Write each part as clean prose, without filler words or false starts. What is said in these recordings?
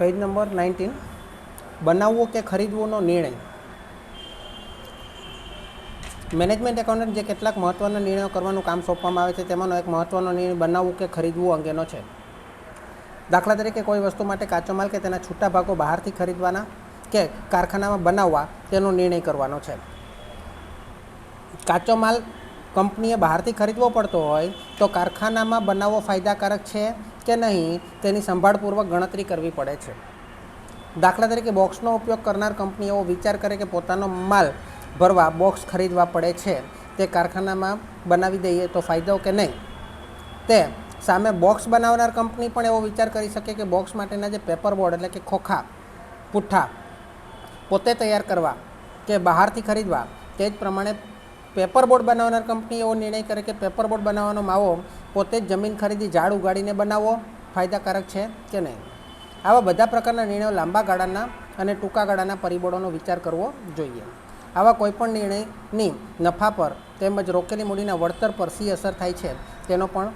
Page number 19 બનાવવો કે ખરીદવુંનો નિર્ણય. મેનેજમેન્ટ એકાઉન્ટન્ટ જે કેટલાક મહત્ત્વના નિર્ણયો કરવાનું કામ સોંપવામાં આવે છે તેમાંનો એક મહત્ત્વનો નિર્ણય બનાવવું કે ખરીદવું અંગેનો છે. દાખલા તરીકે કોઈ વસ્તુ માટે કાચો માલ કે તેના છૂટા ભાગો બહારથી ખરીદવાના કે કારખાનામાં બનાવવા તેનો નિર્ણય કરવાનો છે. કાચો માલ કંપનીએ બહારથી ખરીદવો પડતો હોય તો કારખાનામાં બનાવવો ફાયદાકારક છે કે નહીં તેની સંભાળપૂર્વક ગણતરી કરવી પડે છે. દાખલા તરીકે બોક્સનો ઉપયોગ કરનાર કંપની એવો વિચાર કરે કે પોતાનો માલ ભરવા બોક્સ ખરીદવા પડે છે, તે કારખાનામાં બનાવી દઈએ તો ફાયદો કે નહીં. તે સામે બોક્સ બનાવનાર કંપની પણ એવો વિચાર કરી શકે કે બોક્સ માટેના જે પેપર બોર્ડ એટલે કે ખોખા પુઠ્ઠા પોતે તૈયાર કરવા કે બહારથી ખરીદવા. તે જ પ્રમાણે પેપર બોર્ડ બનાવનાર કંપની એવો નિર્ણય કરે કે પેપર બોર્ડ બનાવવાનો માવો પોતે જ જમીન ખરીદી ઝાડ ઉગાડીને બનાવવો ફાયદાકારક છે કે નહીં. આવા બધા પ્રકારના નિર્ણયો લાંબા ગાળાના અને ટૂંકા ગાળાના પરિબળોનો વિચાર કરવો જોઈએ. આવા કોઈપણ નિર્ણયની નફા પર તેમજ રોકેલી મૂડીના વળતર પર શી અસર થાય છે તેનો પણ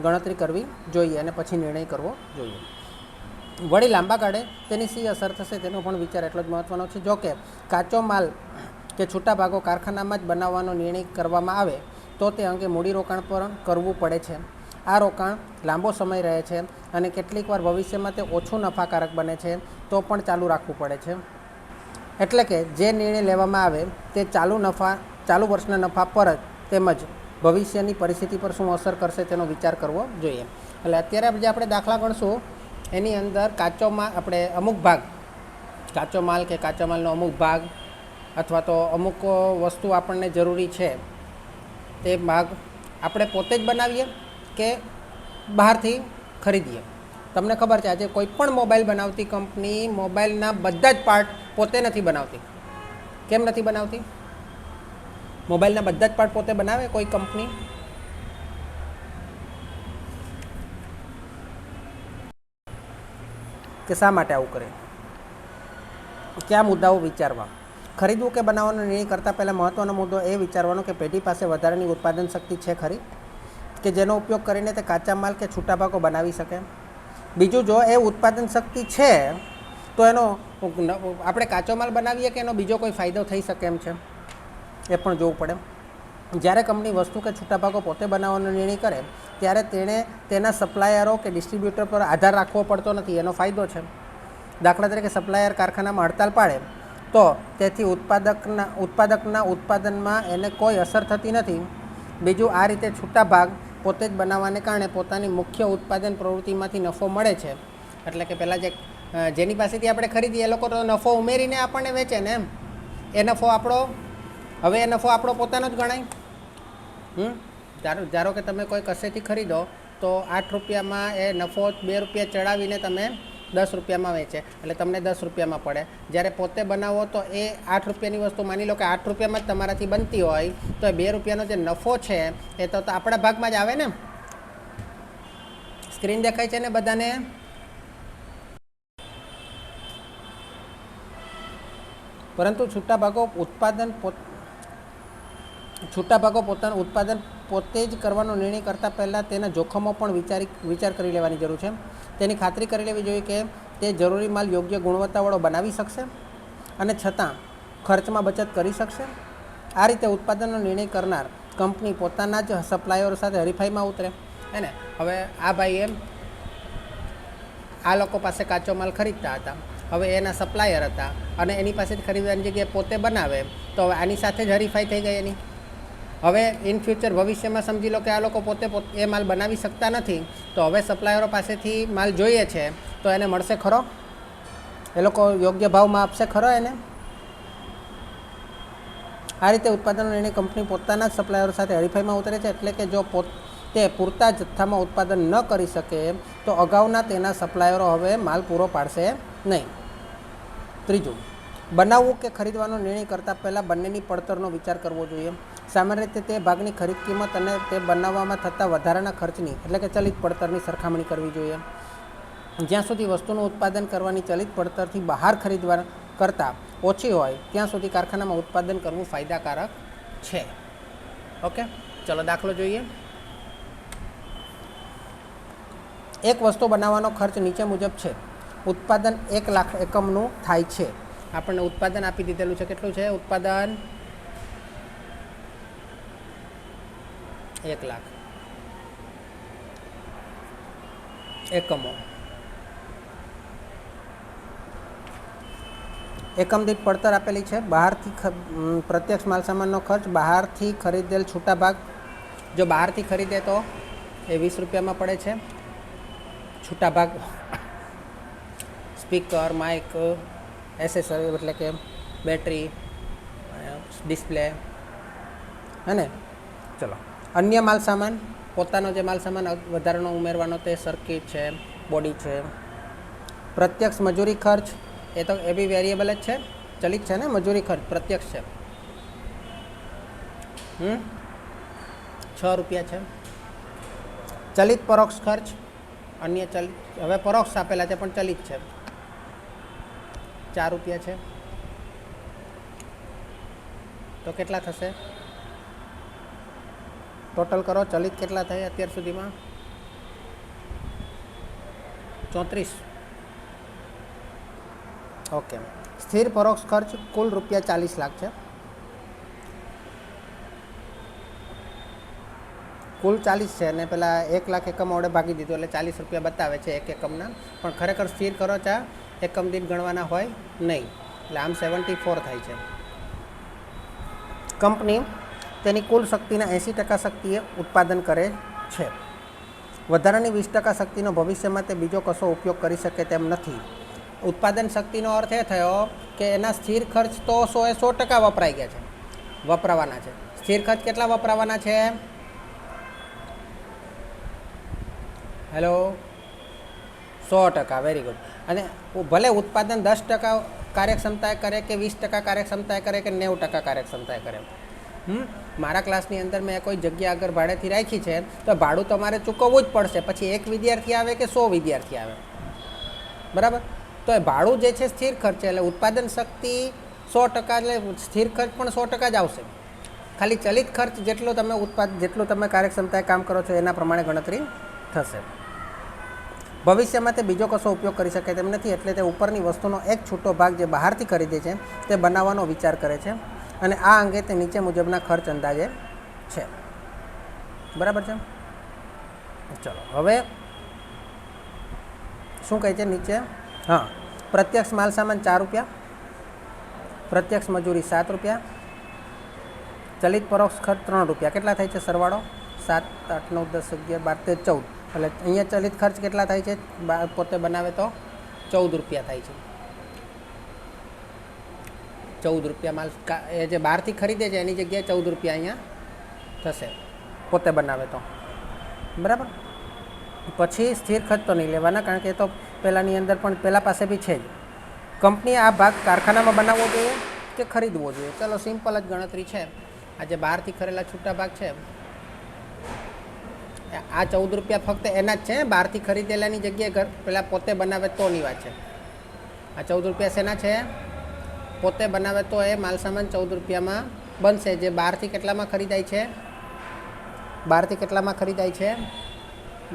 ગણતરી કરવી જોઈએ અને પછી નિર્ણય કરવો જોઈએ. વળી લાંબા ગાળે તેની શી અસર થશે તેનો પણ વિચાર એટલો જ મહત્ત્વનો છે. જો કે કાચો માલ કે છૂટા ભાગો કારખાનામાં જ બનાવવાનો નિર્ણય કરવામાં આવે તો તે અંગે મૂડીરોકાણ પણ કરવું પડે છે. આ રોકાણ લાંબો સમય રહે છે અને કેટલીક વાર ભવિષ્યમાં તે ઓછું નફાકારક બને છે તો પણ ચાલુ રાખવું પડે છે. એટલે કે જે નિર્ણય લેવામાં આવે તે ચાલુ વર્ષના નફા પર જ તેમજ ભવિષ્યની પરિસ્થિતિ પર શું અસર કરશે તેનો વિચાર કરવો જોઈએ. એટલે અત્યારે જે આપણે દાખલા ગણશું એની અંદર કાચો માલ આપણે અમુક ભાગ કાચો માલ કે કાચા માલનો અમુક ભાગ અથવા તો અમુક વસ્તુ આપણને જરૂરી છે તે ભાગ આપણે પોતે જ બનાવીએ કે બહારથી ખરીદીએ. તમને ખબર છે આજે કોઈ પણ મોબાઈલ બનાવતી કંપની મોબાઈલના બધા જ પાર્ટ પોતે નથી બનાવતી. કેમ નથી બનાવતી? મોબાઈલના બધા જ પાર્ટ પોતે બનાવે કોઈ કંપની? કે શા માટે આવું કરે? કયા મુદ્દાઓ વિચારવા? ખરીદવું કે બનાવવાનો નિર્ણય કરતાં પહેલાં મહત્ત્વનો મુદ્દો એ વિચારવાનો કે પેઢી પાસે વધારાની ઉત્પાદન શક્તિ છે ખરી કે જેનો ઉપયોગ કરીને તે કાચા માલ કે છૂટા ભાગો બનાવી શકે. બીજું, જો એ ઉત્પાદન શક્તિ છે તો એનો આપણે કાચો માલ બનાવીએ કે એનો બીજો કોઈ ફાયદો થઈ શકે એમ છે એ પણ જોવું પડે. જ્યારે કંપની વસ્તુ કે છૂટા ભાગો પોતે બનાવવાનો નિર્ણય કરે ત્યારે તેણે તેના સપ્લાયરો કે ડિસ્ટ્રીબ્યુટર પર આધાર રાખવો પડતો નથી, એનો ફાયદો છે. દાખલા તરીકે સપ્લાયર કારખાનામાં હડતાલ પાડે તો તેથી ઉત્પાદકના ઉત્પાદનમાં એને કોઈ અસર થતી નથી. બીજું, આ રીતે છૂટા ભાગ પોતે જ બનાવવાને કારણે પોતાની મુખ્ય ઉત્પાદન પ્રવૃત્તિમાંથી નફો મળે છે. એટલે કે પહેલાં જેની પાસેથી આપણે ખરીદીએ એ લોકો તો નફો ઉમેરીને આપણને વેચે ને એમ. એ નફો આપણો પોતાનો જ ગણાય. ધારો કે તમે કોઈ કસેથી ખરીદો તો 8 રૂપિયામાં એ નફો 2 રૂપિયા ચડાવીને તમે 10 રૂપિયામાં વેચે એટલે તમને 10 રૂપિયામાં પડે. જ્યારે પોતે બનાવો તો એ 8 રૂપિયાની વસ્તુ માની લો કે 8 રૂપિયામાં જ તમારાથી બનતી હોય તો એ 2 રૂપિયાનો જે નફો છે એ તો આપણા ભાગમાં જ આવે ને. સ્ક્રીન દેખાય છે ને બધાને? પરંતુ છૂટા ભાગો પોતાનું ઉત્પાદન પોતે જ કરવાનો નિર્ણય કરતાં પહેલાં તેના જોખમો પણ વિચાર કરી લેવાની જરૂર છે. તેની ખાતરી કરી લેવી જોઈએ કે તે જરૂરી માલ યોગ્ય ગુણવત્તાવાળો બનાવી શકશે અને છતાં ખર્ચમાં બચત કરી શકશે. આ રીતે ઉત્પાદનનો નિર્ણય કરનાર કંપની પોતાના જ સપ્લાયરો સાથે હરીફાઈમાં ઉતરે. હે ને? હવે આ ભાઈ આ લોકો પાસે કાચો માલ ખરીદતા હતા, હવે એના સપ્લાયર હતા અને એની પાસેથી ખરીદવાની જગ્યાએ પોતે બનાવે તો હવે આની સાથે જ હરીફાઈ થઈ ગઈ એની. હવે ઇન ફ્યુચર ભવિષ્યમાં સમજી લો કે આ લોકો પોતે એ માલ બનાવી શકતા નથી તો હવે સપ્લાયરો પાસેથી માલ જોઈએ છે તો એને મળશે ખરો? એ લોકો યોગ્ય ભાવમાં આપશે ખરો એને? આ રીતે ઉત્પાદનનો નિર્ણય કંપની પોતાના જ સપ્લાયરો સાથે હરીફાઈમાં ઉતરે છે. એટલે કે જો તે પૂરતા જથ્થામાં ઉત્પાદન ન કરી શકે તો અગાઉના તેના સપ્લાયરો હવે માલ પૂરો પાડશે નહીં. ત્રીજું, બનાવવું કે ખરીદવાનો નિર્ણય કરતાં પહેલાં બંનેની પડતરનો વિચાર કરવો જોઈએ. સામાન્ય રીતે તે ભાગની ખરીદ કિંમત અને તે બનાવવામાં થતા વધારાના ખર્ચની એટલે કે ચલિત પડતરની સરખામણી કરવી જોઈએ. જ્યાં સુધી વસ્તુનું ઉત્પાદન કરવાની ચલિત પડતરથી બહાર ખરીદવા કરતાં ઓછી હોય ત્યાં સુધી કારખાનામાં ઉત્પાદન કરવું ફાયદાકારક છે. ઓકે, ચલો દાખલો જોઈએ. એક વસ્તુ બનાવવાનો ખર્ચ નીચે મુજબ છે. उत्पादन 1 लाख एकमનું થાય છે। આપણને ઉત્પાદન આપી દીધેલું છે, કેટલું છે ઉત્પાદન 1 લાખ એકમો। એકમ દીઠ પડતર આપેલી છે। બહારથી પ્રત્યક્ષ માલસામાનનો ખર્ચ, બહારથી ખરીદેલ છૂટા ભાગ, જો બહારથી ખરીદે તો એ 20 રૂપિયામાં પડે છે। છૂટા ભાગ સ્પીકર, માઇક, એસેસરી એટલે કે બેટરી, ડિસ્પ્લે, હે ને। ચલો, અન્ય માલ સામાન, પોતાનો જે માલ સામાન વધારાનો ઉમેરવાનો તે સર્કિટ છે, બોડી છે। પ્રત્યક્ષ મજૂરી ખર્ચ, એ તો એ બી વેરિયેબલ જ છે, ચલિત છે ને, મજૂરી ખર્ચ પ્રત્યક્ષ છે, 6 રૂપિયા છે। ચલિત પરોક્ષ ખર્ચ, અન્ય ચલિત, હવે પરોક્ષ આપેલા છે પણ ચલિત છે, 4 રૂપિયા છે। તો કેટલા થશે ટોટલ કરો, ચલિત કેટલા થાય અત્યાર સુધીમાં 34। ઓકે, સ્થિર પરોક્ષ ખર્ચ કુલ રૂપિયા 40 લાખ છે, કુલ 40 છે અને પેલા 1 લાખ એકમ વડે ભાગી દીધું એટલે 40 રૂપિયા બતાવે છે એક એકમના, પણ ખરેખર સ્થિર ખર્ચ આ એકમ દીઠ ગણવાના હોય નહીં, એટલે આમ 74 થાય છે। કંપની તેની કુલ શક્તિના 80% શક્તિએ ઉત્પાદન કરે છે। વધારાની 20% શક્તિનો ભવિષ્યમાં તે બીજો કશો ઉપયોગ કરી શકે તેમ નથી। ઉત્પાદન શક્તિનો અર્થ એ થયો કે એના સ્થિર ખર્ચ તો 100% વપરાઈ ગયા છે, વપરાવાના છે। સ્થિર ખર્ચ કેટલા વપરાવાના છે? Hello, 100%, very good. અને ભલે ઉત્પાદન 10% કાર્યક્ષમતાએ કરે કે 20% કાર્યક્ષમતાએ કરે કે 90% કાર્યક્ષમતાએ કરે, મારા ક્લાસની અંદર મેં કોઈ જગ્યા આગળ ભાડેથી રાખી છે તો ભાડું તમારે ચૂકવવું જ પડશે, પછી 1 વિદ્યાર્થી આવે કે 100 વિદ્યાર્થી આવે, બરાબર। તો એ ભાડું જે છે સ્થિર ખર્ચ છે, એટલે ઉત્પાદન શક્તિ 100%, એટલે સ્થિર ખર્ચ પણ 100% જ આવશે। ખાલી ચલિત ખર્ચ જેટલું તમે કાર્યક્ષમતાએ કામ કરો છો એના પ્રમાણે ગણતરી થશે। ભવિષ્યમાં તે બીજો કશો ઉપયોગ કરી શકે તેમ નથી, એટલે તે ઉપરની વસ્તુનો એક છૂટો ભાગ જે બહારથી ખરીદે છે તે બનાવવાનો વિચાર કરે છે, અને આ અંગે તે નીચે મુજબના ખર્ચ અંદાજે છે, બરાબર છે। ચલો, હવે શું કહે છે નીચે? હા, પ્રત્યક્ષ માલ સામાન 4 રૂપિયા, પ્રત્યક્ષ મજૂરી 7 રૂપિયા, ચલિત પરોક્ષ ખર્ચ 3 રૂપિયા, કેટલા થાય છે સરવાળો? 7, 8, 9, 10, 11, 12, 13, 14, એટલે અહીંયા ચલિત ખર્ચ કેટલા થાય છે પોતે બનાવે તો 14 રૂપિયા થાય છે। 14 રૂપિયા માલ એ જે બહારથી ખરીદે છે એની જગ્યાએ 14 રૂપિયા અહીંયા થશે પોતે બનાવે તો, બરાબર। પછી સ્થિર ખર્ચ તો નહીં લેવાના, કારણ કે એ તો પહેલાંની અંદર પણ પહેલાં પાસે બી છે જ। કંપનીએ આ ભાગ કારખાનામાં બનાવવો જોઈએ કે ખરીદવો જોઈએ? ચલો, સિમ્પલ જ ગણતરી છે। આ જે બહારથી ખરેલા છૂટા ભાગ છે આ 14 રૂપિયા ફક્ત એના જ છે, બહારથી ખરીદેલાની જગ્યાએ પેલા પોતે બનાવે તોની વાત છે। આ 14 રૂપિયા શેના છે? પોતે બનાવે તો એ માલસામાન 14 રૂપિયામાં બનશે, જે બહારથી કેટલામાં ખરીદાય છે? બહારથી કેટલામાં ખરીદાય છે?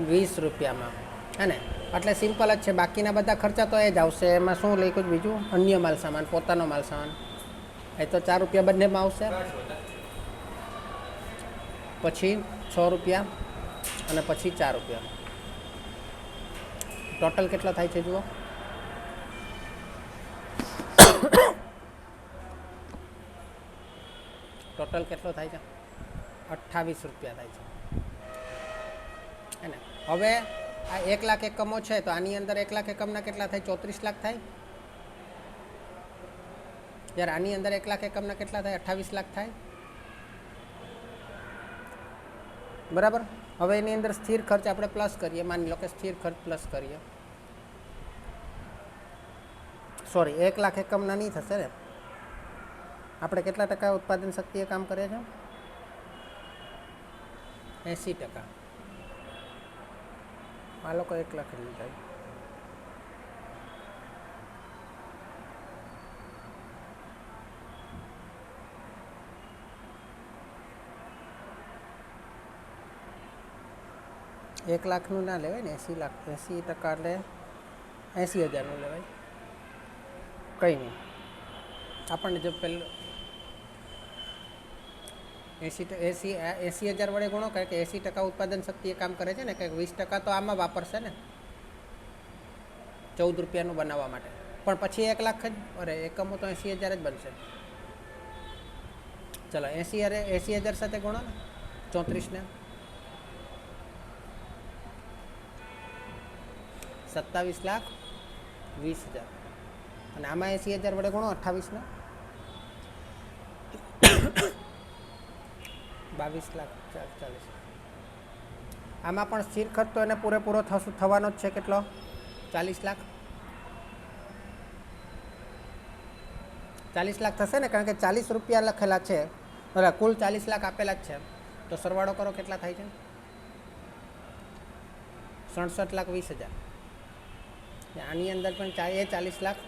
20 રૂપિયામાં, હે ને? એટલે સિમ્પલ જ છે, બાકીના બધા ખર્ચા તો એ જ આવશે। એમાં શું લખ્યું બીજું? અન્ય માલસામાન, પોતાનો માલસામાન, એ તો 4 રૂપિયા બંનેમાં આવશે। પછી 6 રૂપિયા અને પછી 4 રૂપિયા, ટોટલ કેટલા થાય છે જુઓ? ટોટલ કેટલો થાય છે? 28 રૂપિયા થાય છે, હે ને? હવે આ 1 લાખ એકમો છે તો આની અંદર 1 લાખ એકમના કેટલા થાય? 34 લાખ થાય। જ્યારે આની અંદર 1 લાખ એકમના કેટલા થાય? 28 લાખ થાય, બરાબર। હવે એની અંદર સ્થિર ખર્ચ આપણે પ્લસ કરીએ, માની લો કે સ્થિર ખર્ચ પ્લસ કરીએ, સોરી 1 લાખ એકમના નહીં થશે ને, આપણે કેટલા ટકા ઉત્પાદન શક્તિએ કામ કરે છે? 80%। આ લોકો 1 લાખ જ થાય, એક લાખનું ના લેવાય ને, 80 લાખ, 80% એટલે 80,000નું લેવાય, કંઈ નહીં. આપણને જો પેલું 80,000 વડે ગુણો, કારણ કે 80% ઉત્પાદન શક્તિ એ કામ કરે છે ને, કંઈક 20% તો આમાં વાપરશે ને 14 રૂપિયાનું બનાવવા માટે. પણ પછી 1 લાખ જ, અરે એકમો તો 80,000 જ બનશે. ચલો 80,000 સાથે ગુણો ને 34 ને 27,20,000, અને આમાં 80,000 વડે ગુણો 28 ને 22,40,000. આમાં પણ સ્થિર ખર્ચ તો એને પૂરેપૂરો થવાનો જ છે. કેટલો? 40 લાખ. 40 લાખ થશે ને, કારણ કે 40 રૂપિયા લખેલા છે, એટલે કુલ 40 લાખ આપેલા જ છે. તો સરવાળો કરો કેટલા થાય છે? 67,20,000. આની અંદર પણ એ 40 લાખ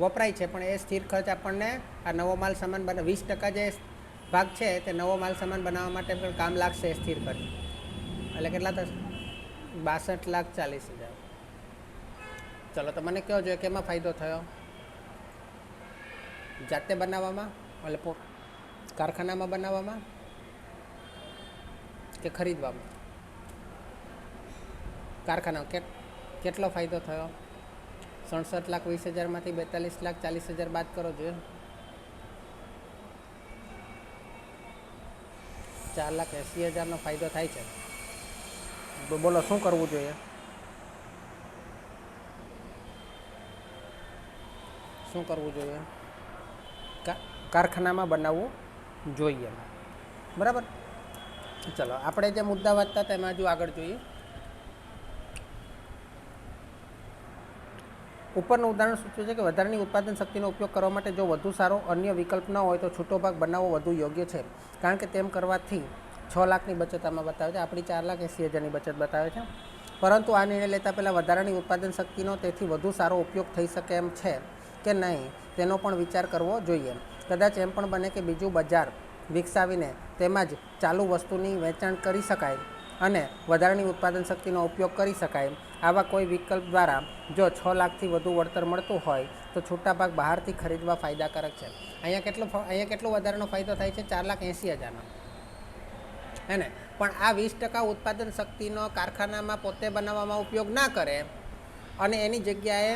વપરાય છે, પણ એ સ્થિર ખર્ચ આપણને આ નવો માલ સામાન 20% જે ભાગ છે તે નવો માલ સામાન બનાવવા માટે પણ કામ લાગશે સ્થિર ખર્ચ. એટલે કેટલા થશે? 62,40,000. ચલો તો મને કહો જોઈએ કેમાં ફાયદો થયો? જાતે બનાવવામાં, એટલે કારખાનામાં બનાવવામાં કે ખરીદવામાં? કારખાના. કેટલો ફાયદો થયો? 67,20,000માંથી 42,40,000 બાદ કરો જોઈએ. 4,80,000નો ફાયદો થાય છે. બોલો શું કરવું જોઈએ? શું કરવું જોઈએ? કારખાનામાં બનાવવું જોઈએ. બરાબર. ચલો આપણે જે મુદ્દા વાંચતા હતા એમાં હજુ આગળ જોઈએ. ઉપરનું ઉદાહરણ સૂચવે છે કે વધારાની ઉત્પાદન શક્તિનો ઉપયોગ કરવા માટે જો વધુ સારો અન્ય વિકલ્પ ન હોય તો છૂટો ભાગ બનાવવો વધુ યોગ્ય છે, કારણ કે તેમ કરવાથી 6 લાખની બચત આમાં બતાવે છે. આપણી 4,80,000ની બચત બતાવે છે. પરંતુ આ નિર્ણય લેતા પહેલાં વધારાની ઉત્પાદન શક્તિનો તેથી વધુ સારો ઉપયોગ થઈ શકે એમ છે કે નહીં તેનો પણ વિચાર કરવો જોઈએ. કદાચ એમ પણ બને કે બીજું બજાર વિકસાવીને તેમાં જ ચાલુ વસ્તુની વેચાણ કરી શકાય અને વધારાની ઉત્પાદન શક્તિનો ઉપયોગ કરી શકાય. આવા કોઈ વિકલ્પ દ્વારા જો 6 લાખથી વધુ વળતર મળતું હોય તો છૂટા ભાગ બહારથી ખરીદવા ફાયદાકારક છે. અહીંયા કેટલો વધારાનો ફાયદો થાય છે? 4,80,000નો, હે ને? પણ આ 20% ઉત્પાદન શક્તિનો કારખાનામાં પોતે બનાવવામાં ઉપયોગ ના કરે અને એની જગ્યાએ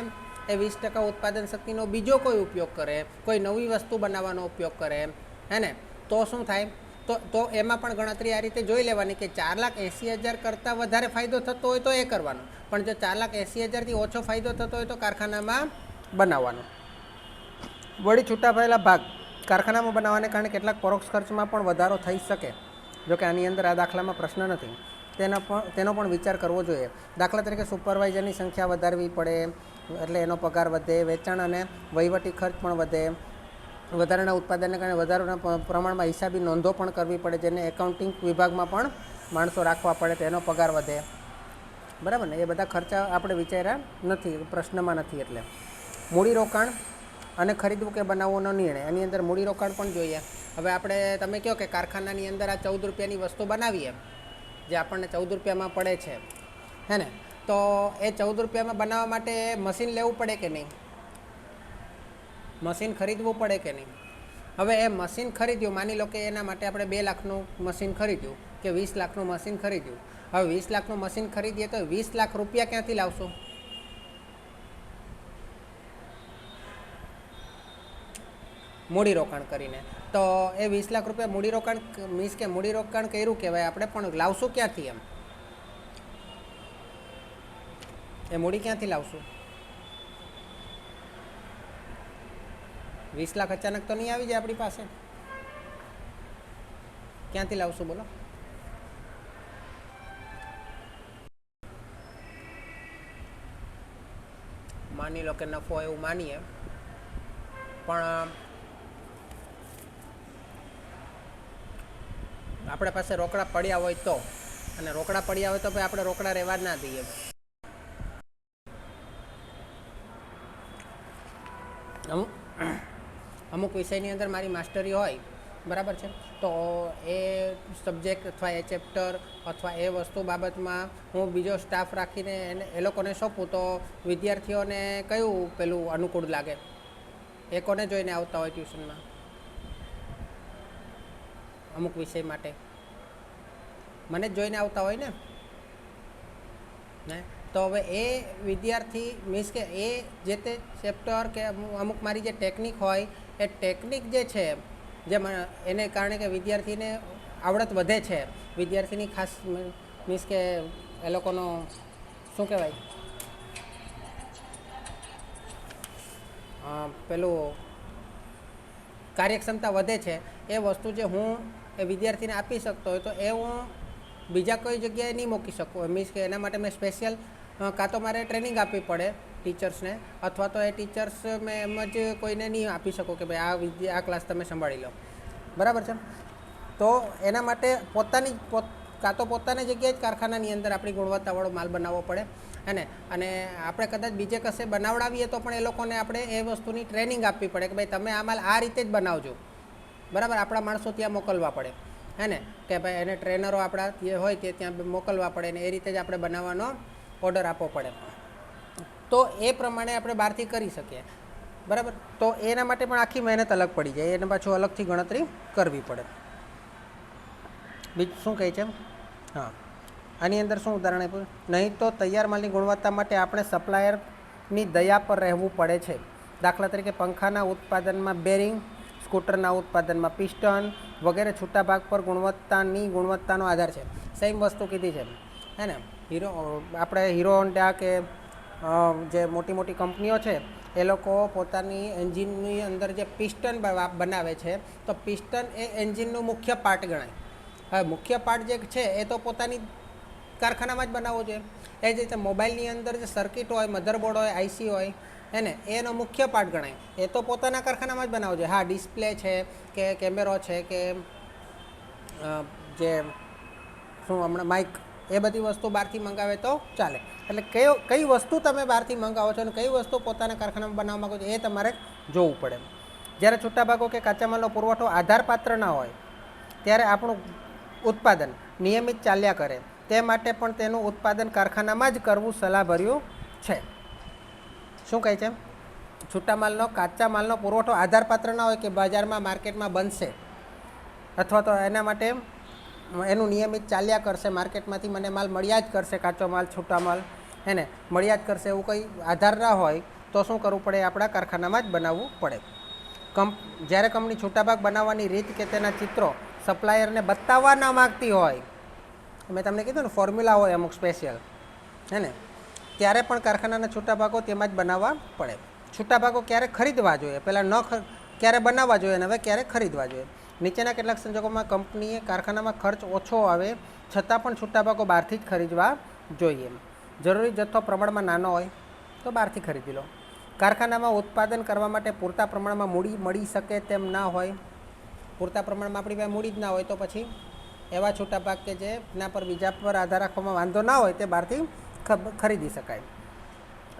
એ 20% ઉત્પાદન શક્તિનો બીજો કોઈ ઉપયોગ કરે, કોઈ નવી વસ્તુ બનાવવાનો ઉપયોગ કરે, હે ને? તો શું થાય? તો એમાં પણ ગણતરી આ રીતે જોઈ લેવાની કે 4,80,000 કરતાં વધારે ફાયદો થતો હોય તો એ કરવાનો, પણ જો 4,80,000થી ઓછો ફાયદો થતો હોય તો કારખાનામાં બનાવવાનો. વળી છૂટા પડેલા ભાગ કારખાનામાં બનાવવાને કારણે કેટલાક પરોક્ષ ખર્ચમાં પણ વધારો થઈ શકે. જોકે આની અંદર આ દાખલામાં પ્રશ્ન નથી, તેનો પણ વિચાર કરવો જોઈએ. દાખલા તરીકે સુપરવાઇઝરની સંખ્યા વધારવી પડે એટલે એનો પગાર વધે, વેચાણ અને વહીવટી ખર્ચ પણ વધે, વધારાના ઉત્પાદનને કારણે વધારાના પ્રમાણમાં હિસાબી નોંધો પણ કરવી પડે, જેને એકાઉન્ટિંગ વિભાગમાં પણ માણસો રાખવા પડે, તેનો પગાર વધે. બરાબર ને? એ બધા ખર્ચા આપણે વિચાર્યા નથી, પ્રશ્નમાં નથી. એટલે મૂડીરોકાણ અને ખરીદવું કે બનાવવાનો નિર્ણય, એની અંદર મૂડીરોકાણ પણ જોઈએ. હવે આપણે તમે કહો કે કારખાનાની અંદર આ 14 રૂપિયાની વસ્તુ બનાવીએ જે આપણને 14 રૂપિયામાં પડે છે, હે ને? તો એ 14 રૂપિયામાં બનાવવા માટે મશીન લેવું પડે કે નહીં? મશીન ખરીદવું પડે કે નહીં? હવે એ મશીન ખરીદ્યું, માની લો કે એના માટે આપણે 2 લાખનું મશીન ખરીદ્યું કે 20 લાખનું મશીન ખરીદ્યું. હવે 20 લાખનું મશીન ખરીદીએ તો 20 લાખ રૂપિયા ક્યાંથી લાવશો? મૂડીરોકાણ કરીને. તો એ 20 લાખ રૂપિયા મૂડીરોકાણ મીન્સ કે મૂડીરોકાણ કર્યું કહેવાય આપણે, પણ લાવશું ક્યાંથી? એમ એ મૂડી ક્યાંથી લાવશું? 20 લાખ અચાનક તો નહીં આવી જાય આપણી પાસે. ક્યાંથી લાવશું બોલો? માની લો કે નફો એવું માનીએ, પણ આપણા પાસે રોકડા પડ્યા હોય તો, અને રોકડા પડ્યા હોય તો ભાઈ આપણે રોકડા રહેવા ના દઈએ. અમુક વિષયની અંદર મારી માસ્ટરી હોય બરાબર છે. તો એ સબ્જેક્ટ અથવા એ ચેપ્ટર અથવા એ વસ્તુ બાબતમાં હું બીજો સ્ટાફ રાખીને એ લોકોને સોંપું તો વિદ્યાર્થીઓને કયું પેલું અનુકૂળ લાગે? એ કોને જોઈને આવતા હોય ટ્યુશનમાં અમુક વિષય માટે? મને જ જોઈને આવતા હોય ને. તો હવે એ વિદ્યાર્થી મીન્સ કે એ જે તે ચેપ્ટર કે અમુક મારી જે ટેકનિક હોય એ ટેકનિક જે છે જેમાં એને કારણે કે વિદ્યાર્થીને આવડત વધે છે, વિદ્યાર્થીની ખાસ મીન્સ કે એ લોકોનો શું કહેવાય પેલું કાર્યક્ષમતા વધે છે, એ વસ્તુ જે હું એ વિદ્યાર્થીને આપી શકતો હોય તો એ હું બીજા કોઈ જગ્યાએ નહીં મૂકી શકું. મીન્સ કે એના માટે મેં સ્પેશિયલ કાં તો મારે ટ્રેનિંગ આપવી પડે ટીચર્સને, અથવા તો એ ટીચર્સ મેં એમ જ કોઈને નહીં આપી શકું કે ભાઈ આ ક્લાસ તમે સંભાળી લો. બરાબર છે. તો એના માટે કાં તો પોતાની જગ્યાએ જ કારખાનાની અંદર આપણી ગુણવત્તાવાળો માલ બનાવવો પડે અને આપણે કદાચ બીજે કશે બનાવડાવીએ તો પણ એ લોકોને આપણે એ વસ્તુની ટ્રેનિંગ આપવી પડે કે ભાઈ તમે આ માલ આ રીતે જ બનાવજો. બરાબર. આપણા માણસો ત્યાં મોકલવા પડે કે ભાઈ એને ટ્રેનરો આપણા જે હોય તે ત્યાં મોકલવા પડે ને એ રીતે જ આપણે બનાવવાનો ઓર્ડર આપવો પડે. તો એ પ્રમાણે આપણે બહારથી કરી શકીએ. બરાબર. તો એના માટે પણ આખી મહેનત અલગ પડી જાય, એને પાછું અલગથી ગણતરી કરવી પડે. બીજું શું કહે છે? હા, આની અંદર શું ઉદાહરણ આપ્યું? નહીં તો તૈયાર માલની ગુણવત્તા માટે આપણે સપ્લાયરની દયા પર રહેવું પડે છે. દાખલા તરીકે પંખાના ઉત્પાદનમાં બેરિંગ, સ્કૂટરના ઉત્પાદનમાં પિસ્ટન વગેરે છૂટા ભાગ પર ગુણવત્તાનો આધાર છે. સેમ વસ્તુ કીધી છે આપણે હીરો હોન્ડા કે જે મોટી મોટી કંપનીઓ છે એ લોકો પોતાની એન્જિનની અંદર જે પિસ્ટન બનાવે છે તો પિસ્ટન એ એન્જિનનું મુખ્ય પાર્ટ ગણાય. હવે મુખ્ય પાર્ટ જે છે એ તો પોતાની કારખાનામાં જ બનાવવો જોઈએ. એ જ રીતે મોબાઈલની અંદર જે સર્કિટ હોય, મધરબોર્ડ હોય, આઈસી હોય એનો મુખ્ય પાર્ટ ગણાય, એ તો પોતાના કારખાનામાં જ બનાવવો જોઈએ. હા, ડિસ્પ્લે છે કે કેમેરો છે કે જે શું હમણાં માઇક, એ બધી વસ્તુ બહારથી મંગાવે તો ચાલે. એટલે કઈ વસ્તુ તમે બહારથી મંગાવો છો અને કઈ વસ્તુ પોતાના કારખાનામાં બનાવવા માગો છો એ તમારે જોવું પડે. જ્યારે છૂટા ભાગો કે કાચા માલનો પુરવઠો આધારપાત્ર ના હોય ત્યારે આપણું ઉત્પાદન નિયમિત ચાલ્યા કરે તે માટે પણ તેનું ઉત્પાદન કારખાનામાં જ કરવું સલાહભર્યું છે. શું કહે છે? છૂટા માલનો કાચા માલનો પુરવઠો આધારપાત્ર ના હોય કે બજારમાં માર્કેટમાં બનશે અથવા તો એના માટે એનું નિયમિત ચાલ્યા કરશે, માર્કેટમાંથી મને માલ મળ્યા જ કરશે, કાચો માલ છૂટા માલ મળ્યા જ કરશે, એવું કંઈ આધાર ના હોય તો શું કરવું પડે? આપણા કારખાનામાં જ બનાવવું પડે. જ્યારે કંપની છૂટાભાગ બનાવવાની રીત કે તેના ચિત્રો સપ્લાયરને બતાવવા ના માગતી હોય, મેં તમને કીધું ને ફોર્મ્યુલા હોય અમુક સ્પેશિયલ ત્યારે પણ કારખાનાના છૂટાભાગો તેમાં જ બનાવવા પડે. છૂટાભાગો ક્યારે ખરીદવા જોઈએ? પહેલાં ક્યારે બનાવવા જોઈએ અને હવે ક્યારે ખરીદવા જોઈએ? નીચેના કેટલાક સંજોગોમાં કંપનીએ કારખાનામાં ખર્ચ ઓછો આવે છતાં પણ છૂટાભાગો બહારથી જ ખરીદવા જોઈએ. જરૂરી જથ્થો પ્રમાણમાં નાનો હોય તો બહારથી ખરીદી લો. કારખાનામાં ઉત્પાદન કરવા માટે પૂરતા પ્રમાણમાં મૂડી મળી શકે તેમ ના હોય, પૂરતા પ્રમાણમાં આપણી પાસે મૂડી જ ના હોય તો પછી એવા છૂટાભાગ કે જેના પર બીજા પર આધાર રાખવામાં વાંધો ના હોય તે બહારથી ખરીદી શકાય.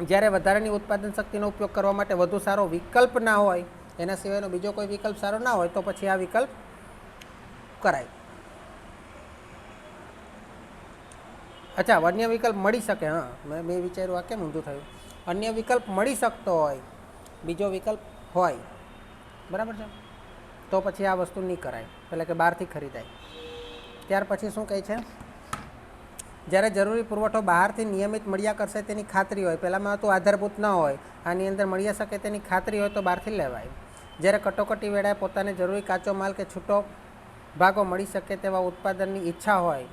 જ્યારે વધારાની ઉત્પાદન શક્તિનો ઉપયોગ કરવા માટે વધુ સારો વિકલ્પ ના હોય, એના સિવાયનો બીજો કોઈ વિકલ્પ સારો ના હોય તો પછી આ વિકલ્પ કરાય. અચ્છા, અન્ય વિકલ્પ મળી શકે. હા, મેં વિચાર્યું આ કેમ ઊંધું થયું. અન્ય વિકલ્પ મળી શકતો હોય, બીજો વિકલ્પ હોય, બરાબર છે, તો પછી આ વસ્તુ નહીં કરાય, એટલે કે બહારથી ખરીદાય. ત્યાર પછી શું કહે છે? જ્યારે જરૂરી પુરવઠો બહારથી નિયમિત મળ્યા કરશે તેની ખાતરી હોય, પહેલાંમાં તો આધારભૂત ન હોય, આની અંદર મળી શકે તેની ખાતરી હોય તો બહારથી લેવાય. જ્યારે કટોકટી વેળાએ પોતાને જરૂરી કાચો માલ કે છૂટો ભાગો મળી શકે તેવા ઉત્પાદનની ઈચ્છા હોય,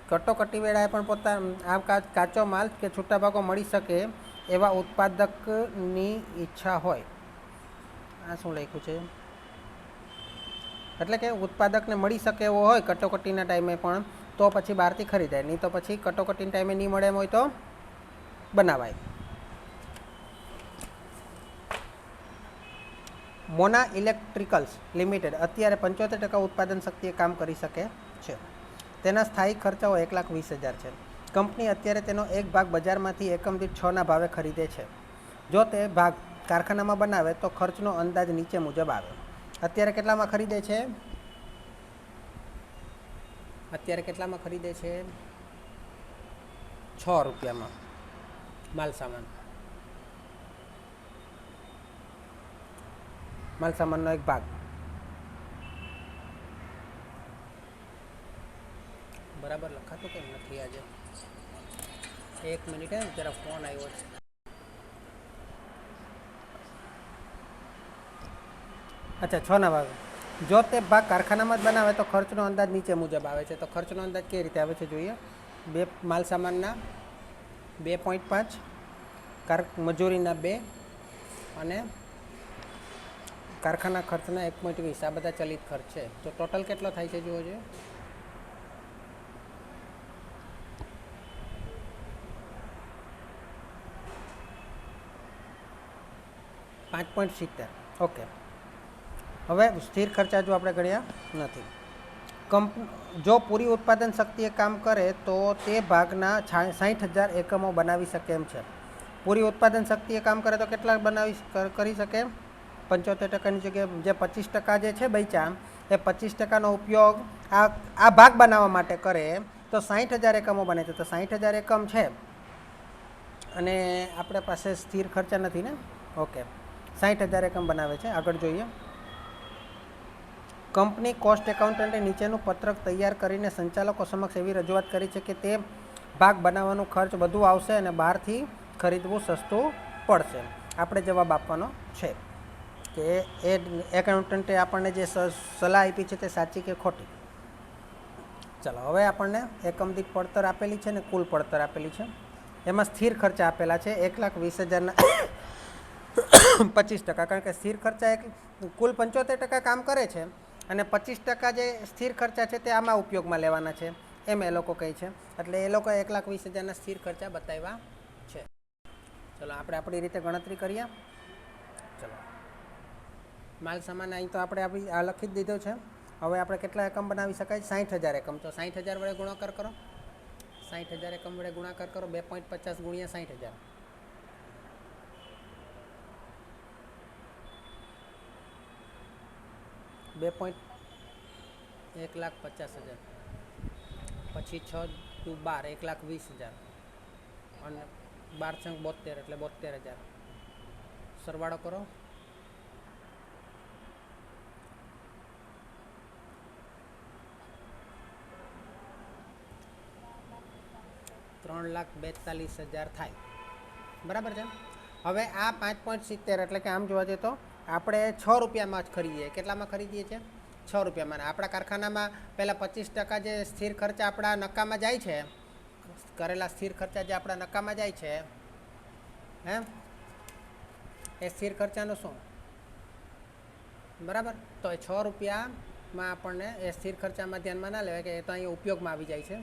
કટોકટી વેળાએ પણ આ કાચો માલ કે છૂટા ભાગો મળી શકે એવા ઉત્પાદકની ઈચ્છા હોય. આ શું લખ્યું છે? એટલે કે ઉત્પાદકને મળી શકે એવો હોય કટોકટીના ટાઈમે પણ તો પછી બહારથી ખરીદાય, નહીં તો પછી કટોકટીના ટાઈમે નહીં મળે એમ હોય તો બનાવાય. મોના ઇલેક્ટ્રિકલ્સ લિમિટેડ અત્યારે 75% ઉત્પાદન શક્તિએ કામ કરી શકે છે. તેના સ્થાયી ખર્ચાઓ 1,20,000 છે. કંપની અત્યારે તેનો એક ભાગ બજારમાંથી એકમ દીઠ 6 ભાવે ખરીદે છે. જો તે ભાગ કારખાનામાં બનાવે તો ખર્ચનો અંદાજ નીચે મુજબ આવે. અત્યારે કેટલામાં ખરીદે છે? અત્યારે કેટલામાં ખરીદે છે? 6 રૂપિયામાં માલ સામાનનો એક ભાગ. બરાબર લખાતું કેમ નથી આજે? 1 મિનિટ જરા ફોન આવ્યો છે. અચ્છા, 6 ભાગ. જો તે ભાગ કારખાનામાં જ બનાવે તો ખર્ચનો અંદાજ નીચે મુજબ આવે છે. તો ખર્ચનો અંદાજ કેવી રીતે આવે છે જોઈએ. માલ સામાનના 2.5, મજૂરીના 2 અને કારખાના ખર્ચના 1.20. આ બધા ચલિત ખર્ચ છે. તો ટોટલ કેટલો થાય છે જુઓ જોઈએ. 5.70. ઓકે. હવે સ્થિર ખર્ચા જો આપણે ગણ્યા નથી. જો પૂરી ઉત્પાદન શક્તિએ કામ કરે તો તે ભાગના 60,000 એકમો બનાવી શકે એમ છે. પૂરી ઉત્પાદન શક્તિએ કામ કરે તો કેટલા કરી શકે? 75%ની જગ્યાએ જે 25% જે છે બચ્યા એ 25%નો ઉપયોગ આ ભાગ બનાવવા માટે કરે તો 60,000 એકમો બને છે. તો 60,000 એકમ છે અને આપણે પાસે સ્થિર ખર્ચા નથી ને. ઓકે, 60,000 એકમ બનાવે છે. આગળ જોઈએ. કંપની કોસ્ટ એકાઉન્ટન્ટે નીચેનું પત્રક તૈયાર કરીને સંચાલકો સમક્ષ એવી રજૂઆત કરી છે કે તે ભાગ બનાવવાનું ખર્ચ વધુ આવશે અને બહારથી ખરીદવું સસ્તું પડશે. આપણે જવાબ આપવાનો છે કે એ એકાઉન્ટન્ટે આપણને જે સલાહ આપી છે તે સાચી કે ખોટી. ચાલો, હવે આપણને એકમ દીઠ પડતર આપેલી છે ને કુલ પડતર આપેલી છે. એમાં સ્થિર ખર્ચા આપેલા છે 1,20,000ના 25%. કારણ કે સ્થિર ખર્ચા કુલ 75% કામ કરે છે અને 25% જે સ્થિર ખર્ચા છે તે આમાં ઉપયોગમાં લેવાના છે એમ એ લોકો કહે છે. એટલે એ લોકો 1,20,000ના સ્થિર ખર્ચા બતાવ્યા છે. ચલો, આપણે આપણી રીતે ગણતરી કરીએ. ચલો, માલ સામાન અહીં તો આપણે આ લખી જ દીધો છે. હવે આપણે કેટલા એકમ બનાવી શકાય? 60,000 એકમ. તો 60,000 વડે ગુણાકાર કરો. 60,000 એકમ વડે ગુણાકાર કરો. 2.50 ગુણ્યા 60,000. 1,50,000. પછી 6 × 12 1,20,000 અને 12 × 72 એટલે 72,000. સરવાળો કરો. $3,42,000 થાય. બરાબર છે. હવે આ 5.70 એટલે કે આમ જોવા જઈએ તો આપણે 6 રૂપિયામાં જ ખરીદીએ. કેટલામાં ખરીદીએ છીએ? 6 રૂપિયામાં. આપણા કારખાનામાં પહેલાં 25% જે સ્થિર ખર્ચા આપણા નકામાં જાય છે, કરેલા સ્થિર ખર્ચા જે આપણા નકામાં જાય છે એ સ્થિર ખર્ચાનું શું? બરાબર. તો એ 6 રૂપિયામાં આપણને એ સ્થિર ખર્ચામાં ધ્યાનમાં ના લેવાય કે એ તો અહીંયા ઉપયોગમાં આવી જાય છે.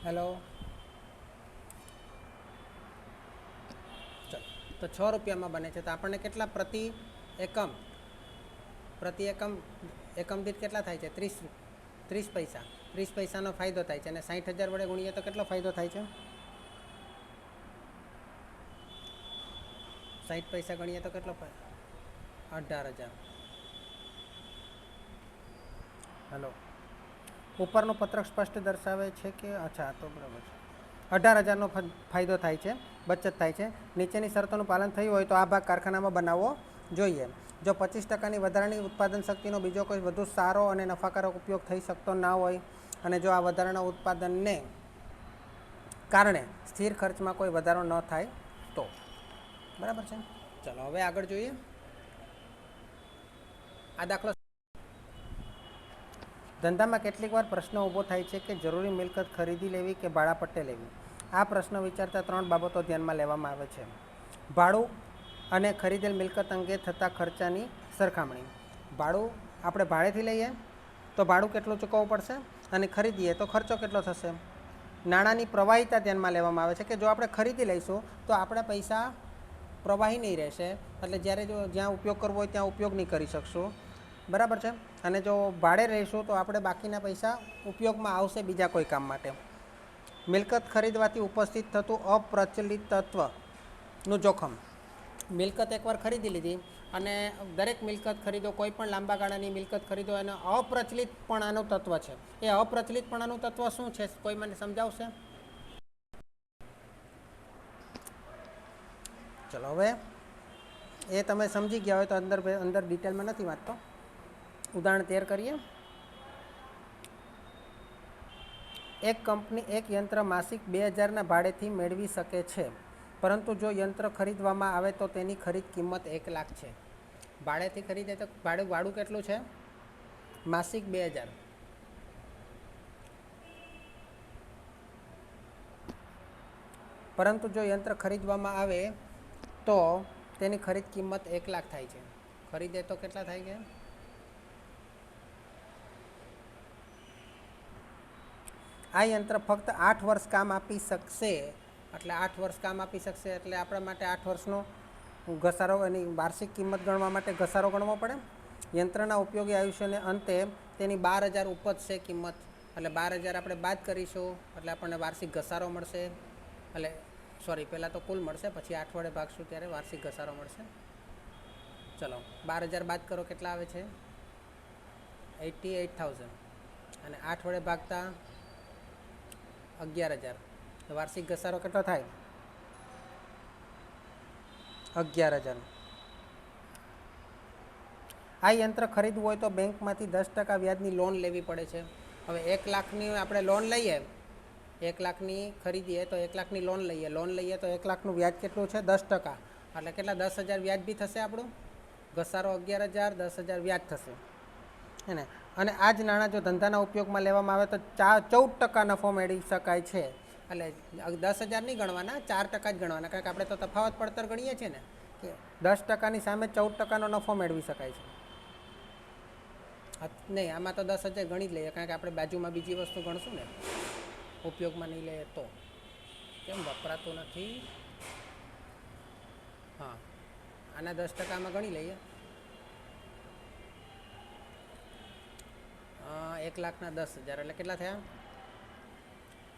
હેલો. તો 6 રૂપિયામાં બને છે. તો આપણને કેટલા પ્રતિ એકમ દીઠ કેટલા થાય છે? 30 પૈસા. 30 પૈસાનો ફાયદો થાય છે. અને 60,000 વડે ગુણીએ તો કેટલો ફાયદો થાય છે? 60 પૈસા ગણીએ તો કેટલો ફાયદો? 18,000. હેલો. ઉપરનું પત્રક સ્પષ્ટ દર્શાવે છે કે અચ્છા, તો બરાબર છે. 18,000નો ફાયદો થાય છે, બચત થાય છે. નીચેની શરતોનું પાલન થયું હોય તો આ ભાગ કારખાનામાં બનાવવો જોઈએ. જો 25%ની વધારાની ઉત્પાદન શક્તિનો બીજો કોઈ વધુ સારો અને નફાકારક ઉપયોગ થઈ શકતો ના હોય અને જો આ વધારાના ઉત્પાદનને કારણે સ્થિર ખર્ચમાં કોઈ વધારો ન થાય તો. બરાબર છે. ચલો, હવે આગળ જોઈએ. આ દાખલો. ધંધામાં કેટલીક વાર પ્રશ્ન ઊભો થાય છે કે જરૂરી મિલકત ખરીદી લેવી કે ભાડા પટ્ટે લેવી. આ પ્રશ્ન વિચારતા 3 બાબતો ધ્યાનમાં લેવામાં આવે છે. ભાડું અને ખરીદેલ મિલકત અંગે થતા ખર્ચાની સરખામણી. ભાડું આપણે ભાડેથી લઈએ તો ભાડું કેટલું ચૂકવવું પડશે અને ખરીદીએ તો ખર્ચો કેટલો થશે. નાણાંની પ્રવાહિતા ધ્યાનમાં લેવામાં આવે છે કે જો આપણે ખરીદી લઈશું તો આપણા પૈસા પ્રવાહી નહીં રહેશે. એટલે જ્યારે જો જ્યાં ઉપયોગ કરવો હોય ત્યાં ઉપયોગ નહીં કરી શકશું. બરાબર છે. અને જો ભાડે રહીશું તો આપણે બાકીના પૈસા ઉપયોગમાં આવશે બીજા કોઈ કામ માટે. મિલકત ખરીદવાથી ઉપસ્થિત થતું અપ્રચલિતત્વનું જોખમ. મિલકત એકવાર ખરીદી લીધી અને દરેક મિલકત ખરીદો, કોઈ પણ લાંબા ગાળાની મિલકત ખરીદો, એનો અપ્રચલિતપણાનું તત્વ છે. એ અપ્રચલિતપણાનું તત્વ શું છે, કોઈ મને સમજાવશે? ચલો હવે એ તમે સમજી ગયા હોય તો અંદર ડિટેલમાં નથી વાંચતો. ઉદાહરણ 13 કરીએ. એક કંપની એક યંત્ર માસિક 2000ના ભાડેથી મેળવી શકે છે, પરંતુ જો યંત્ર ખરીદવામાં આવે તો તેની ખરીદ કિંમત 1 લાખ છે. ભાડેથી ખરીદે તો ભાડું કેટલું છે? માસિક 2000. પરંતુ જો યંત્ર ખરીદવામાં આવે તો તેની ખરીદ કિંમત 1 લાખ થાય છે. ખરીદે તો કેટલા થાય છે? આ યંત્ર ફક્ત 8 વર્ષ કામ આપી શકશે. એટલે 8 વર્ષ કામ આપી શકશે એટલે આપણા માટે 8 વર્ષનો ઘસારો, એની વાર્ષિક કિંમત ગણવા માટે ઘસારો ગણવો પડે. યંત્રના ઉપયોગી આયુષ્યને અંતે તેની 12,000 ઉપજશે કિંમત. એટલે 12,000 આપણે બાદ કરીશું એટલે આપણને વાર્ષિક ઘસારો મળશે. એટલે પહેલાં તો કુલ મળશે, પછી 8 વડે ભાગશું ત્યારે વાર્ષિક ઘસારો મળશે. ચલો 12,000 બાદ કરો, કેટલા આવે છે? 88,000. અને 8 વડે ભાગતા 11,000. તો વાર્ષિક ઘસારો કેટલો થાય? 11,000. આ યંત્ર ખરીદવું હોય તો બેંકમાંથી 10% વ્યાજની લોન લેવી પડે છે. હવે 1 લાખની આપણે લોન લઈએ, 1 લાખની ખરીદીએ તો 1 લાખની લોન લઈએ તો 1 લાખનું વ્યાજ કેટલું છે? 10%. એટલે કેટલા? 10,000 વ્યાજ બી થશે આપણું. ઘસારો 11,000, 10,000 વ્યાજ થશે, હે ને? અને આ જ નાણાં જો ધંધાના ઉપયોગમાં લેવામાં આવે તો 14% નફો મેળવી શકાય છે. એટલે 10,000 નહીં ગણવાના, 4% જ ગણવાના, કારણ કે આપણે તો તફાવત પડતર ગણીએ છીએ ને, કે 10%ની સામે 14%નો નફો મેળવી શકાય છે. નહીં, આમાં તો 10,000 ગણી જ લઈએ, કારણ કે આપણે બાજુમાં બીજી વસ્તુ ગણશું ને, ઉપયોગમાં નહીં લઈએ તો. કેમ વપરાતું નથી? હા, આના 10%માં ગણી લઈએ. 1 લાખના 10,000 એટલે કેટલા થયા?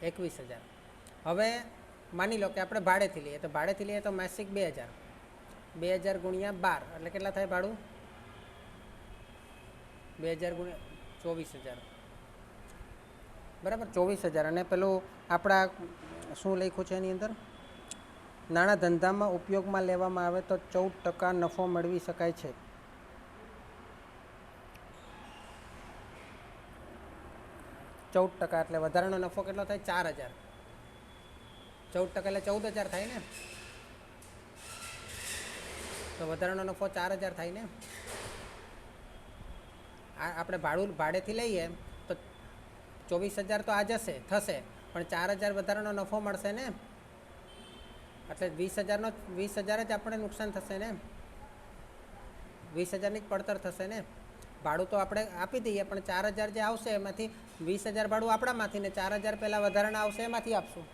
21,000. હવે માની લો કે આપણે ભાડેથી લઈએ, તો ભાડેથી લઈએ તો માસિક 2,000. 2,000 ગુણ્યા 12 એટલે કેટલા થાય ભાડું? 2,000 ગુણ્યા 24,000. બરાબર, 24,000. અને પેલું આપણા શું લખ્યું છે એની અંદર? નાણાં ધંધામાં ઉપયોગમાં લેવામાં આવે તો 14% નફો મેળવી શકાય છે. ,14% એટલે વધારાનો નફો કેટલો થાય? 4,000. 14% એટલે 14,000 થાય ને? તો વધારાનો નફો 4,000 થાય ને? આપણે ભાડેથી લઈએ તો 24,000 તો આ થશે, પણ 4,000 વધારાનો નફો મળશે ને? એટલે 20,000 જ આપણે નુકસાન થશે ને? 20,000ની જ પડતર થશે ને? ભાડું તો આપણે આપી દઈએ, પણ 4,000 જે આવશે એમાંથી 20,000 ભાડું આપણામાંથી ને 4,000 પહેલાં વધારાના આવશે એમાંથી આપશું.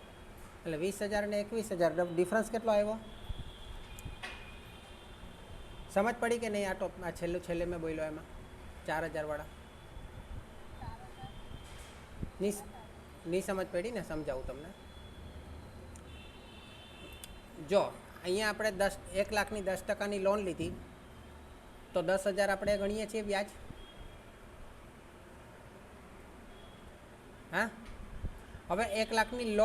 એટલે 20,000 ને 21,000 ડિફરન્સ કેટલો આવ્યો? સમજ પડી કે નહીં? આ છેલ્લે મેં બોલ્યો એમાં 4,000 વાળા નહીં સમજ પડી ને? સમજાવું તમને. જો અહીંયા આપણે 1 લાખની 10%ની લોન લીધી તો 10,000 આપણે ગણીએ છીએ વ્યાજ. હા, હવે 1 લાખની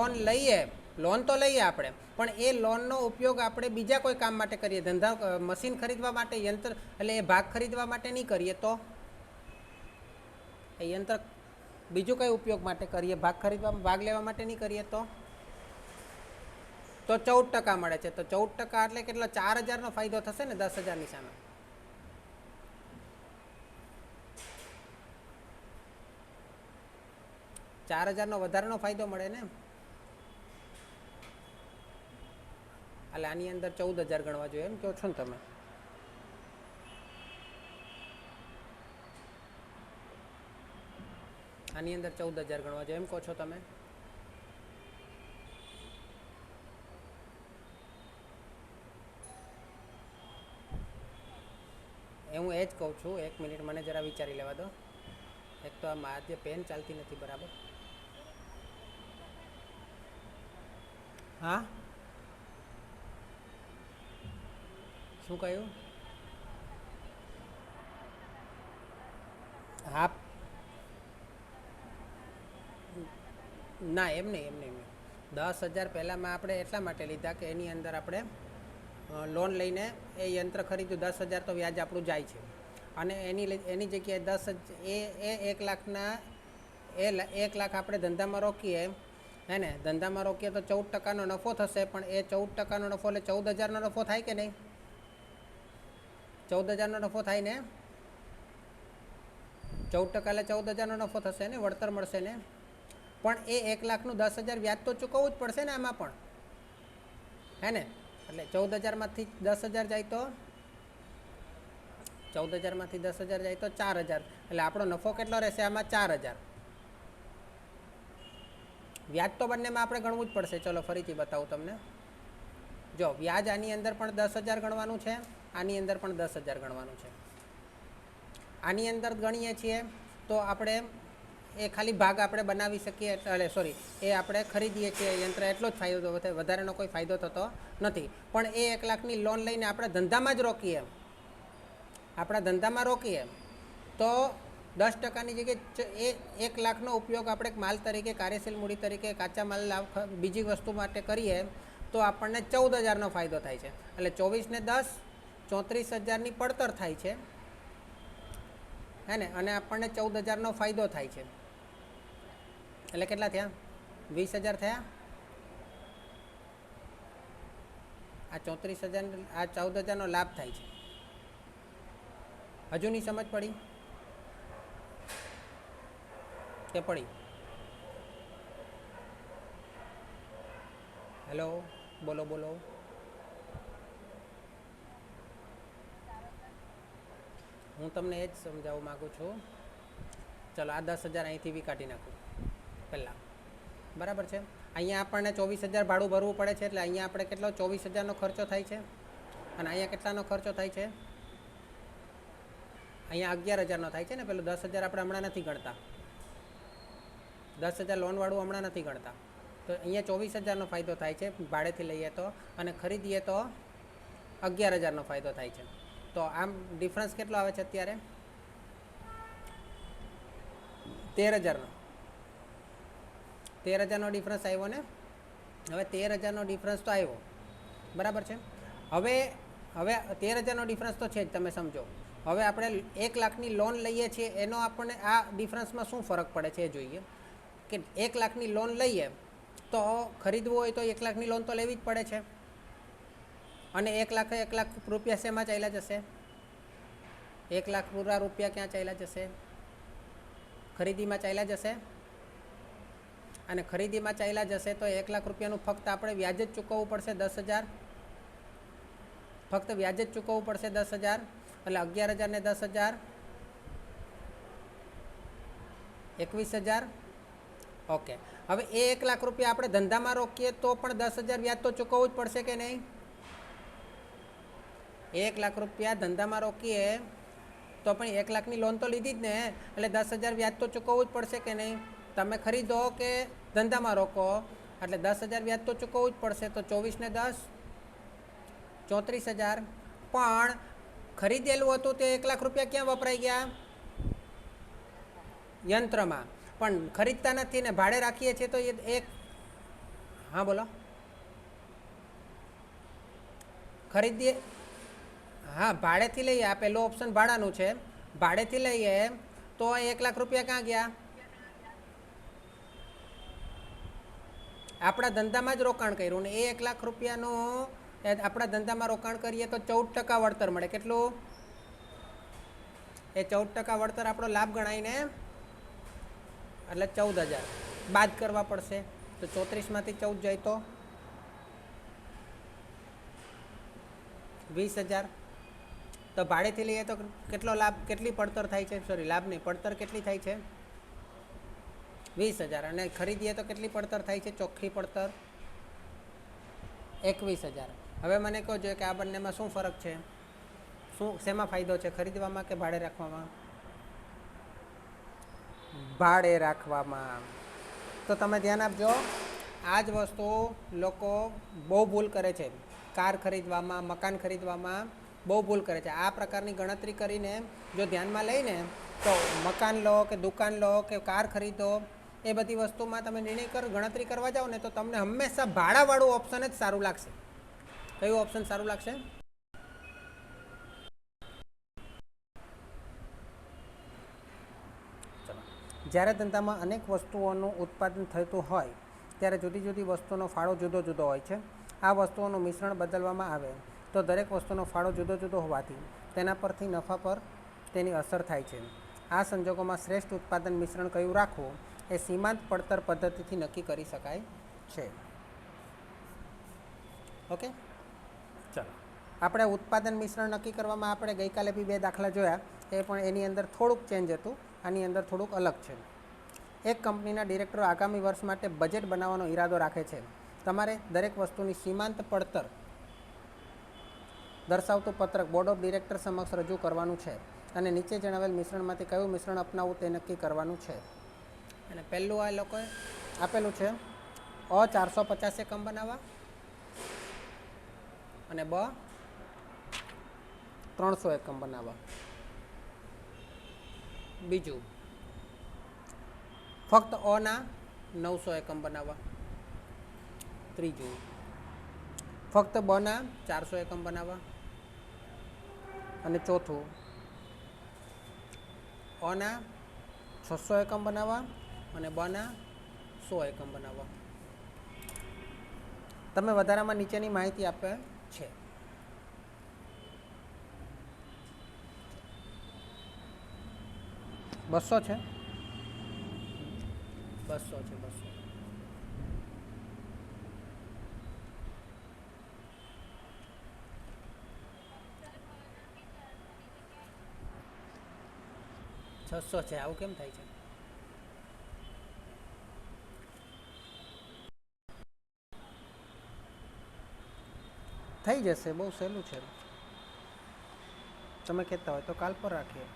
લોન તો લઈએ આપણે, પણ એ લોનનો ઉપયોગ આપણે બીજા કોઈ કામ માટે કરીએ, ધંધા મશીન ખરીદવા માટે, યંત્ર એટલે એ ભાગ ખરીદવા માટે નહીં કરીએ તો એ યંત્ર બીજું કઈ ઉપયોગ માટે કરીએ, ભાગ લેવા માટે નહીં કરીએ તો 14% મળે છે. તો 14% એટલે કેટલો? 4,000નો ફાયદો થશે ને 10,000ની સામે. $4,000નો વધારાનો ફાયદો મળે ને? એટલે આની અંદર 14,000 ગણવા જોઈએ એમ કહો છો ને તમે? આની અંદર 14,000 ગણવા જોઈએ એમ કહો છો તમે? હું એ જ કહું છું. 1 મિનિટ મને જરા વિચારી લેવા દો. એક તો આ મારે પેન ચાલતી નથી બરાબર. હા, શું કહ્યું? હા, ના એમ નહીં. 10,000 પહેલાંમાં આપણે એટલા માટે લીધા કે એની અંદર આપણે લોન લઈને એ યંત્ર ખરીદ્યું. 10,000 તો વ્યાજ આપણું જાય છે, અને એની જગ્યાએ એ 1 લાખના 1 લાખ આપણે ધંધામાં રોકીએ, હે ને? ધંધામાં રોકીએ તો 14% નફો થશે, પણ એ 14% નફો એટલે 14,000નો નફો થાય કે નહીં? 14,000નો નફો થાય ને? 14% એટલે 14,000નો નફો થશે ને, વળતર મળશે ને. પણ એ 1 લાખનું 10,000 વ્યાજ તો ચૂકવવું જ પડશે ને આમાં પણ, હે ને? એટલે 14,000માંથી 10,000 જાય તો 14,000માંથી 10,000 જાય તો 4,000, એટલે આપણો નફો કેટલો રહેશે આમાં? 4,000. વ્યાજ તો બંનેમાં આપણે ગણવું જ પડશે. ચલો ફરીથી બતાવું તમને. જો વ્યાજ આની અંદર પણ 10,000 ગણવાનું છે, આની અંદર પણ 10,000 ગણવાનું છે. આની અંદર ગણીએ છીએ તો આપણે એ ખાલી ભાગ આપણે બનાવી શકીએ, એટલે સોરી, એ આપણે ખરીદીએ છીએ યંત્ર, એટલો જ ફાયદો થાય, વધારેનો કોઈ ફાયદો થતો નથી. પણ એ 1 લાખની લોન લઈને આપણે ધંધામાં જ રોકીએ, આપણા ધંધામાં રોકીએ તો 10%ની જગ્યાએ એ 1 લાખનો ઉપયોગ આપણે માલ તરીકે, કાર્યશીલ મૂડી તરીકે, કાચા માલ બીજી વસ્તુ માટે કરીએ તો આપણને 14,000નો ફાયદો થાય છે. એટલે 24 ને 10 34,000ની પડતર થાય છે, હે ને? અને આપણને 14,000નો ફાયદો થાય છે. એટલે કેટલા થયા? 20,000 થયા. આ 34,000, આ 14,000નો લાભ થાય છે. હજુ નહીં સમજ પડી કે પડી? હેલો, બોલો. હું તમને એ જ સમજાવવા માગું છું. ચલો, આ 10,000 અહીંથી બી કાઢી નાખું પહેલાં, બરાબર છે? અહીંયા આપણને 24,000 ભાડું ભરવું પડે છે, એટલે અહીંયા આપણે કેટલો 24,000નો ખર્ચો થાય છે, અને અહીંયા કેટલાનો ખર્ચો થાય છે? અહીંયા 11,000નો થાય છે ને. પેલું 10,000 આપણે હમણાં નથી ગણતા, 10,000 લોનવાળું હમણાં નથી ગણતા. તો અહીંયા 24,000નો ફાયદો થાય છે ભાડેથી લઈએ તો, અને ખરીદીએ તો 11,000નો ફાયદો થાય છે. તો આમ ડિફરન્સ કેટલો આવે છે અત્યારે? 13,000નો. 13,000નો ડિફરન્સ આવ્યો ને. હવે 13,000નો ડિફરન્સ તો આવ્યો, બરાબર છે? હવે 13,000નો ડિફરન્સ તો છે જ, તમે સમજો. હવે આપણે 1 લાખની લોન લઈએ છીએ, એનો આપણને આ ડિફરન્સમાં શું ફરક પડે છે એ જોઈએ. કે 1 લાખની લોન લઈએ તો ખરીદવું હોય તો 1 લાખની લોન તો લેવી જ પડે છે, અને 1 લાખ રૂપિયા શેમાં ચાલ્યા જશે? 1 લાખ પૂરા રૂપિયા ક્યાં ચાલ્યા જશે? ખરીદીમાં ચાલ્યા જશે. અને ખરીદીમાં ચાલ્યા જશે તો 1 લાખ રૂપિયાનું ફક્ત આપણે વ્યાજ જ ચૂકવવું પડશે 10,000. ફક્ત વ્યાજ જ ચૂકવવું પડશે 10,000. એટલે 11,000 ને 10,000 21,000. ઓકે. હવે એ 1 લાખ રૂપિયા આપણે ધંધામાં રોકીએ તો પણ 10,000 વ્યાજ તો ચૂકવવું જ પડશે કે નહીં? 1 લાખ રૂપિયા ધંધામાં રોકીએ તો પણ 1 લાખની લોન તો લીધી જ ને, એટલે 10,000 વ્યાજ તો ચૂકવવું જ પડશે કે નહીં? તમે ખરીદો કે ધંધામાં રોકો, એટલે 10,000 વ્યાજ તો ચૂકવવું જ પડશે. તો 24 ને 10 34,000. પણ ખરીદેલું હતું તે 1 લાખ રૂપિયા ક્યાં વપરાઈ ગયા? યંત્રમાં. પણ ખરીદતા નથી ને ભાડે રાખીએ છીએ તો એક, હા બોલો. ખરીદીએ, હા ભાડેથી લઈએ. આ પહેલો ઓપ્શન ભાડાનું છે. ભાડેથી લઈએ તો 1 લાખ રૂપિયા ક્યાં ગયા? આપણા ધંધામાં જ રોકાણ કર્યું ને એ 1 લાખ રૂપિયાનું આપણા ધંધામાં રોકાણ કરીએ તો 14% વળતર મળે. કેટલું? એ 14% વળતર આપણો લાભ ગણાય ને. એટલે 14,000 બાદ કરવા પડશે. તો 34માંથી 14 જાય તો 20,000. તો ભાડેથી લઈએ તો કેટલો લાભ, કેટલી પડતર થાય છે? સોરી, લાભ નહીં, પડતર કેટલી થાય છે? 20,000. અને ખરીદીએ તો કેટલી પડતર થાય છે? ચોખ્ખી પડતર 21,000. હવે મને કહો જોઈએ કે આ બંનેમાં શું ફરક છે? શેમાં ફાયદો છે? ખરીદવામાં કે ભાડે રાખવામાં? ભાડે રાખવામાં. તો તમે ધ્યાન આપજો, આ જ વસ્તુ લોકો બહુ ભૂલ કરે છે. કાર ખરીદવામાં, મકાન ખરીદવામાં બહુ ભૂલ કરે છે. આ પ્રકારની ગણતરી કરીને જો ધ્યાનમાં લઈને તો મકાન લો કે દુકાન લો કે કાર ખરીદો એ બધી વસ્તુમાં તમે ગણતરી કરવા જાઓ ને તો તમને હંમેશા ભાડાવાળું ઓપ્શન જ સારું લાગશે. કયું ઓપ્શન સારું લાગશે? જ્યારે ધંધામાં અનેક વસ્તુઓનું ઉત્પાદન થતું હોય ત્યારે જુદી જુદી વસ્તુનો ફાળો જુદો જુદો હોય છે. આ વસ્તુઓનું મિશ્રણ બદલવામાં આવે તો દરેક વસ્તુનો ફાળો જુદો જુદો હોવાથી તેના પરથી નફા પર તેની અસર થાય છે. આ સંજોગોમાં શ્રેષ્ઠ ઉત્પાદન મિશ્રણ કયું રાખવું એ સીમાંત પડતર પદ્ધતિથી નક્કી કરી શકાય છે. ઓકે, ચાલો આપણે ઉત્પાદન મિશ્રણ નક્કી કરવામાં આપણે ગઈકાલે બી 2 દાખલા જોયા. એ પણ એની અંદર થોડુંક ચેન્જ હતું, આની અંદર થોડુંક અલગ છે. એક કંપનીના ડિરેક્ટરો આગામી વર્ષ માટે બજેટ બનાવવાનો ઈરાદો રાખે છે. તમારે દરેક વસ્તુની સીમાંત પડતર દર્શાવતું પત્રક બોર્ડ ઓફ ડિરેક્ટર સમક્ષ રજૂ કરવાનું છે અને નીચે જણાવેલ મિશ્રણમાંથી કયું મિશ્રણ અપનાવવું તે નક્કી કરવાનું છે. અને પહેલું આ લોકોએ આપેલું છે અ 450 એકમ બનાવવા અને બ 300 એકમ બનાવવા. બીજું ફક્ત અના 900 એકમ બનાવવા. ત્રીજું ફક્ત બના 400 એકમ બનાવવા. અને ચોથું અના 600 એકમ બનાવવા અને બના 100 એકમ બનાવવા. તમે વધારામાં નીચેની માહિતી આપે છે. બસો છે, 200 છે, 200. છસો છે. આવું કેમ થાય છે? થઈ જશે, બહુ સહેલું છે. તમે કહેતા હોય તો કાલ પર રાખીએ.